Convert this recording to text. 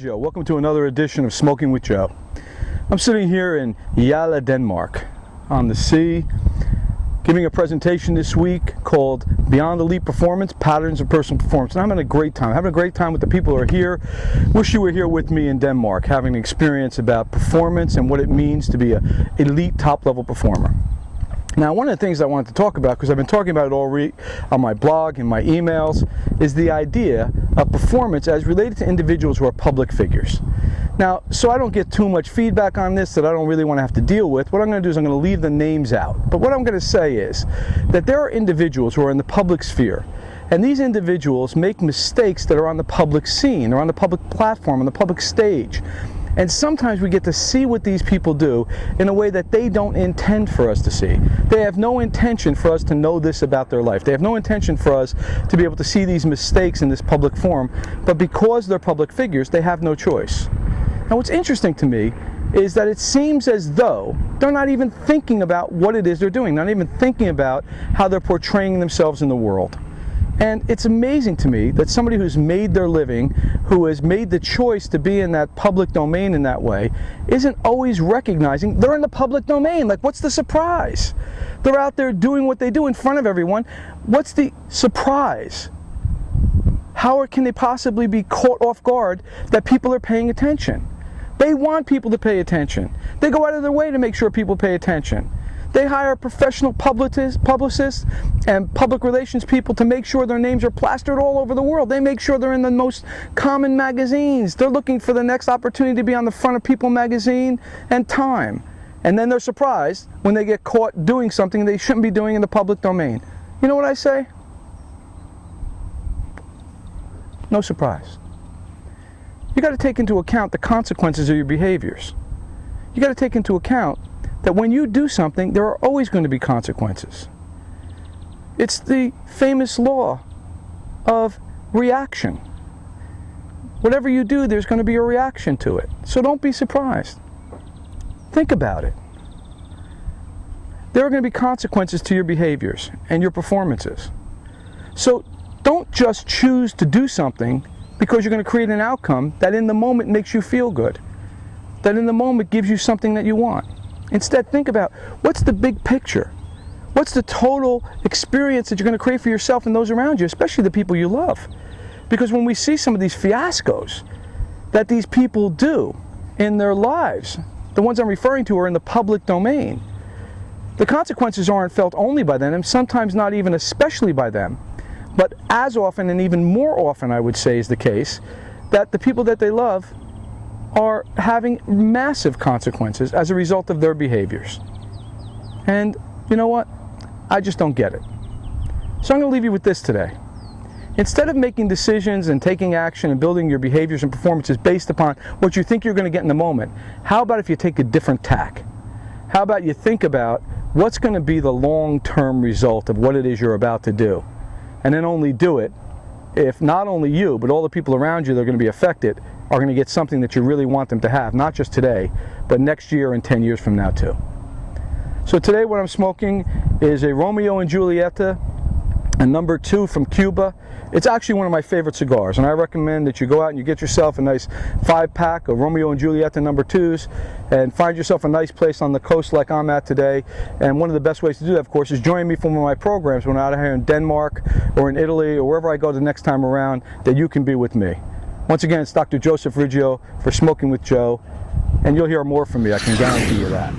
Riggio. Welcome to another edition of Smoking with Joe. I'm sitting here in Julietta, Denmark, on the sea, giving a presentation this week called Beyond Elite Performance, Patterns of Personal Performance. And I'm having a great time. Having a great time with the people who are here. Wish you were here with me in Denmark, having an experience about performance and what it means to be an elite top-level performer. Now, one of the things I wanted to talk about, because I've been talking about it already on my blog and my emails, is the idea of performance as related to individuals who are public figures. Now, so I don't get too much feedback on this that I don't really want to have to deal with, what I'm going to do is I'm going to leave the names out. But what I'm going to say is that there are individuals who are in the public sphere, and these individuals make mistakes that are on the public scene, or on the public platform, on the public stage. And sometimes we get to see what these people do in a way that they don't intend for us to see. They have no intention for us to know this about their life. They have no intention for us to be able to see these mistakes in this public forum, but because they're public figures, they have no choice. Now, what's interesting to me is that it seems as though they're not even thinking about what it is they're doing, not even thinking about how they're portraying themselves in the world. And it's amazing to me that somebody who's made their living, who has made the choice to be in that public domain in that way, isn't always recognizing they're in the public domain. Like, what's the surprise? They're out there doing what they do in front of everyone. What's the surprise? How can they possibly be caught off guard that people are paying attention? They want people to pay attention. They go out of their way to make sure people pay attention. They hire professional publicists and public relations people to make sure their names are plastered all over the world. They make sure they're in the most common magazines. They're looking for the next opportunity to be on the front of People magazine and Time. And then they're surprised when they get caught doing something they shouldn't be doing in the public domain. You know what I say? No surprise. You got to take into account the consequences of your behaviors. You got to take into account that when you do something, there are always going to be consequences. It's the famous law of reaction. Whatever you do, there's going to be a reaction to it. So don't be surprised. Think about it. There are going to be consequences to your behaviors and your performances. So don't just choose to do something because you're going to create an outcome that in the moment makes you feel good, that in the moment gives you something that you want. Instead, think about what's the big picture? What's the total experience that you're going to create for yourself and those around you, especially the people you love? Because when we see some of these fiascos that these people do in their lives, the ones I'm referring to are in the public domain, the consequences aren't felt only by them, and sometimes not even especially by them, but as often and even more often, I would say, is the case that the people that they love are having massive consequences as a result of their behaviors. And you know what? I just don't get it. So I'm going to leave you with this today. Instead of making decisions and taking action and building your behaviors and performances based upon what you think you're going to get in the moment, how about if you take a different tack? How about you think about what's going to be the long-term result of what it is you're about to do? And then only do it if not only you, but all the people around you that are going to be affected are going to get something that you really want them to have, not just today, but next year and 10 years from now too. So today what I'm smoking is a Romeo and Julietta, a number 2 from Cuba. It's actually one of my favorite cigars, and I recommend that you go out and you get yourself a nice 5-pack of Romeo and Julietta number 2s and find yourself a nice place on the coast like I'm at today. And one of the best ways to do that, of course, is join me for one of my programs when I'm out here in Denmark or in Italy or wherever I go the next time around, that you can be with me. Once again, it's Dr. Joseph Riggio for Smoking with Joe, and you'll hear more from me, I can guarantee you that.